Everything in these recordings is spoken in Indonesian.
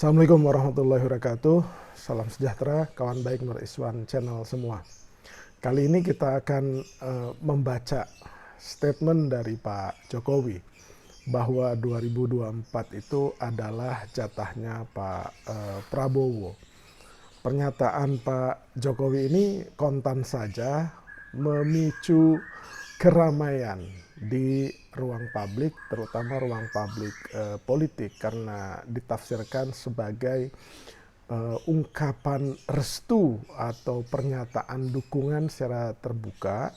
Assalamualaikum warahmatullahi wabarakatuh. Salam sejahtera, kawan baik Nur Iswan Channel semua. Kali ini kita akan membaca statement dari Pak Jokowi bahwa 2024 itu adalah jatahnya Pak Prabowo. Pernyataan Pak Jokowi ini kontan saja memicu keramaian di ruang publik, terutama ruang publik politik, karena ditafsirkan sebagai ungkapan restu atau pernyataan dukungan secara terbuka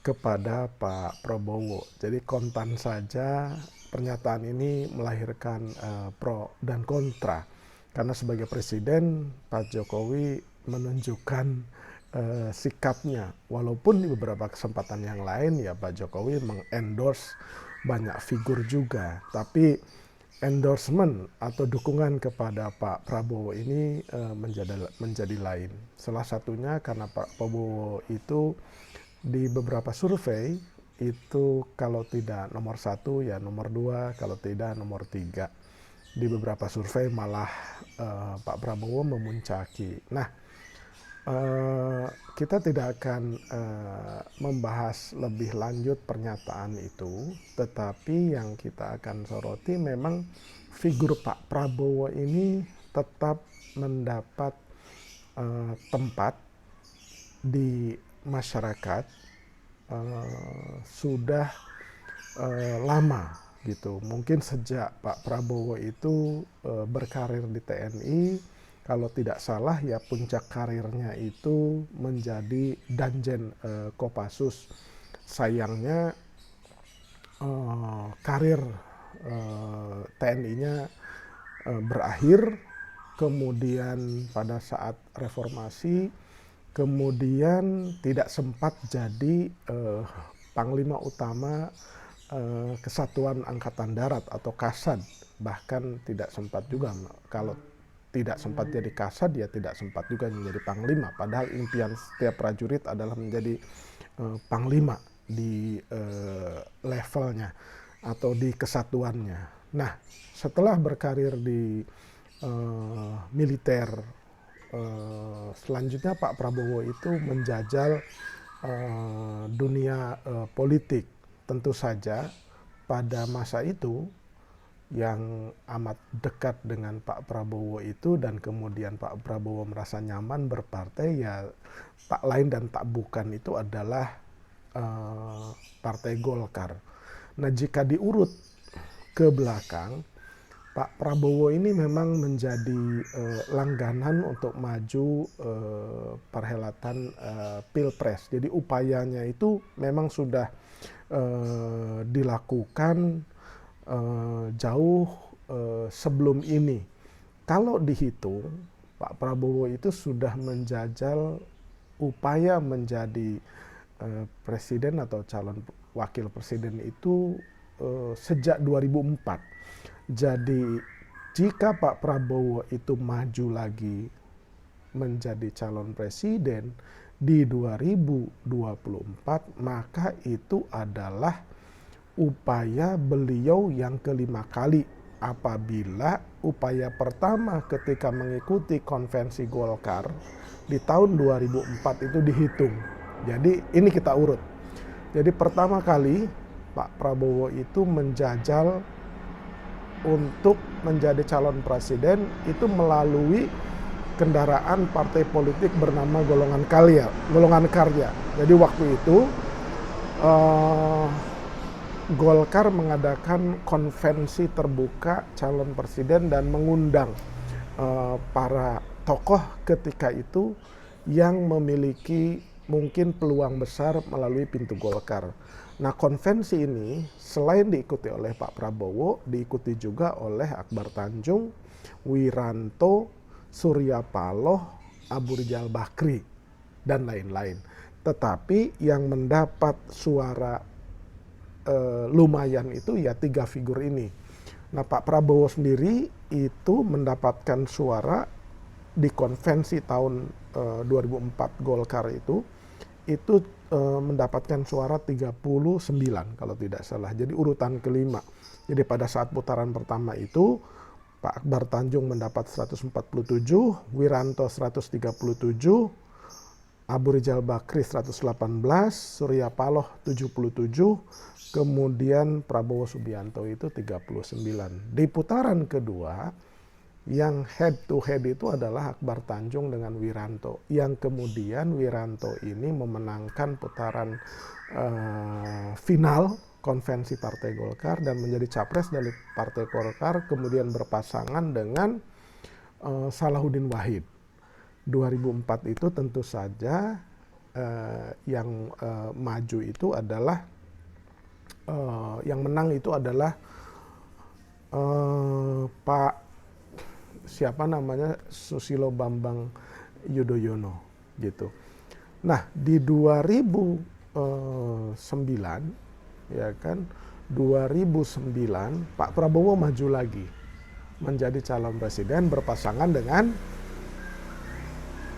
kepada Pak Prabowo. Jadi kontan saja pernyataan ini melahirkan pro dan kontra. Karena sebagai presiden, Pak Jokowi menunjukkan sikapnya. Walaupun di beberapa kesempatan yang lain ya Pak Jokowi mengendorse banyak figur juga. Tapi endorsement atau dukungan kepada Pak Prabowo ini menjadi lain. Salah satunya karena Pak Prabowo itu di beberapa survei itu kalau tidak nomor 1 ya nomor 2, kalau tidak nomor 3. Di beberapa survei malah Pak Prabowo memuncaki. Nah, kita tidak akan membahas lebih lanjut pernyataan itu, tetapi yang kita akan soroti memang figur Pak Prabowo ini tetap mendapat tempat di masyarakat sudah lama gitu. Mungkin sejak Pak Prabowo itu berkarir di TNI, kalau tidak salah ya puncak karirnya itu menjadi Danjen Kopassus. Sayangnya karir TNI-nya berakhir, kemudian pada saat reformasi, kemudian tidak sempat jadi Panglima Utama Kesatuan Angkatan Darat atau Kasad, bahkan tidak sempat juga, kalau tidak sempat jadi Kasad ya tidak sempat juga menjadi Panglima, padahal impian setiap prajurit adalah menjadi Panglima di levelnya atau di kesatuannya. Nah, setelah berkarir di militer, selanjutnya Pak Prabowo itu menjajal dunia politik. Tentu saja pada masa itu yang amat dekat dengan Pak Prabowo itu dan kemudian Pak Prabowo merasa nyaman berpartai ya tak lain dan tak bukan itu adalah Partai Golkar. Nah, jika diurut ke belakang, Pak Prabowo ini memang menjadi langganan untuk maju perhelatan Pilpres. Jadi upayanya itu memang sudah dilakukan jauh sebelum ini. Kalau dihitung, Pak Prabowo itu sudah menjajal upaya menjadi presiden atau calon wakil presiden itu sejak 2004. Jadi jika Pak Prabowo itu maju lagi menjadi calon presiden di 2024, maka itu adalah upaya beliau yang kelima kali, apabila upaya pertama ketika mengikuti konvensi Golkar di tahun 2004 itu dihitung. Jadi ini kita urut. Jadi pertama kali Pak Prabowo itu menjajal untuk menjadi calon presiden itu melalui kendaraan partai politik bernama Golongan Karya. Jadi waktu itu Golkar mengadakan konvensi terbuka calon presiden dan mengundang para tokoh ketika itu yang memiliki mungkin peluang besar melalui pintu Golkar. Nah, konvensi ini selain diikuti oleh Pak Prabowo, diikuti juga oleh Akbar Tanjung, Wiranto, Surya Paloh, Abu Rizal Bakri, dan lain-lain. Tetapi yang mendapat suara lumayan itu ya 3 figur ini. Nah, Pak Prabowo sendiri itu mendapatkan suara di konvensi tahun 2004 Golkar itu mendapatkan suara 39 kalau tidak salah. Jadi urutan kelima. Jadi pada saat putaran pertama itu Pak Akbar Tanjung mendapat 147, Wiranto 137, Abu Rizal Bakri 118, Surya Paloh 77, kemudian Prabowo Subianto itu 39. Di putaran kedua, yang head to head itu adalah Akbar Tanjung dengan Wiranto, yang kemudian Wiranto ini memenangkan putaran final konvensi Partai Golkar dan menjadi capres dari Partai Golkar, kemudian berpasangan dengan Salahuddin Wahid. 2004 itu tentu saja yang maju itu adalah yang menang itu adalah Pak siapa namanya, Susilo Bambang Yudhoyono gitu. Nah, di 2009 ya kan, 2009 Pak Prabowo maju lagi menjadi calon presiden berpasangan dengan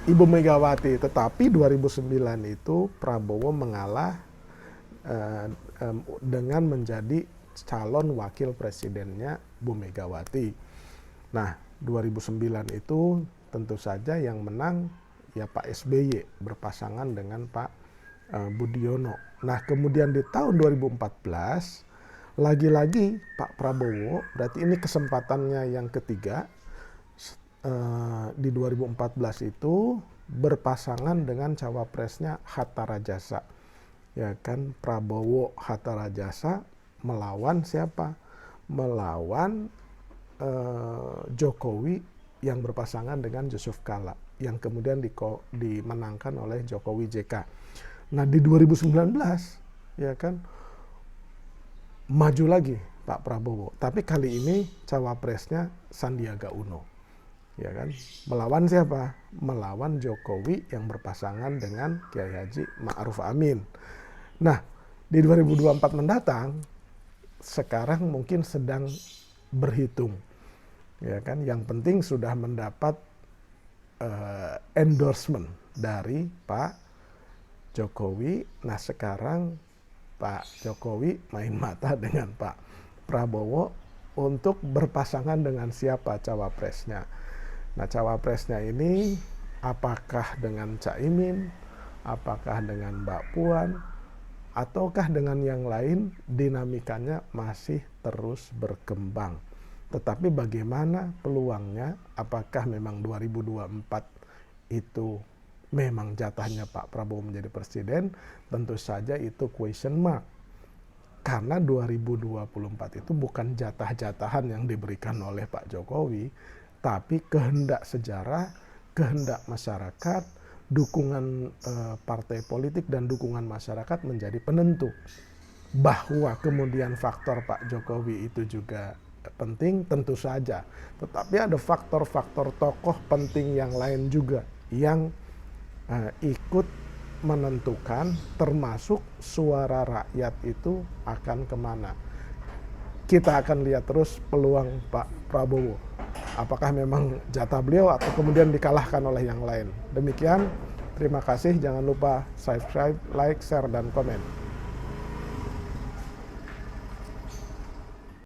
Ibu Megawati, tetapi 2009 itu Prabowo mengalah dengan menjadi calon wakil presidennya Bu Megawati. Nah, 2009 itu tentu saja yang menang ya Pak SBY berpasangan dengan Pak Budiono. Nah, kemudian di tahun 2014 lagi-lagi Pak Prabowo, berarti ini kesempatannya yang ketiga, di 2014 itu berpasangan dengan cawapresnya Hatta Rajasa. Ya kan, Prabowo Hatta Rajasa melawan siapa? Melawan Jokowi yang berpasangan dengan Yusuf Kala yang kemudian dimenangkan oleh Jokowi JK. Nah, di 2019 ya kan maju lagi Pak Prabowo, tapi kali ini cawapresnya Sandiaga Uno. Ya kan? Melawan siapa? Melawan Jokowi yang berpasangan dengan Kiai Haji Ma'ruf Amin. Nah, di 2024 mendatang sekarang mungkin sedang berhitung, ya kan, yang penting sudah mendapat endorsement dari Pak Jokowi. Nah, sekarang Pak Jokowi main mata dengan Pak Prabowo untuk berpasangan dengan siapa cawapresnya. Nah, cawapresnya ini apakah dengan Caimin, apakah dengan Mbak Puan, ataukah dengan yang lain, dinamikanya masih terus berkembang. Tetapi bagaimana peluangnya, apakah memang 2024 itu memang jatahnya Pak Prabowo menjadi presiden, tentu saja itu question mark. Karena 2024 itu bukan jatah-jatahan yang diberikan oleh Pak Jokowi, tapi kehendak sejarah, kehendak masyarakat, dukungan partai politik dan dukungan masyarakat menjadi penentu. Bahwa kemudian faktor Pak Jokowi itu juga penting, tentu saja. Tetapi ada faktor-faktor tokoh penting yang lain juga yang ikut menentukan, termasuk suara rakyat itu akan kemana. Kita akan lihat terus peluang Pak Prabowo. Apakah memang jatah beliau atau kemudian dikalahkan oleh yang lain. Demikian, terima kasih. Jangan lupa subscribe, like, share, dan komen.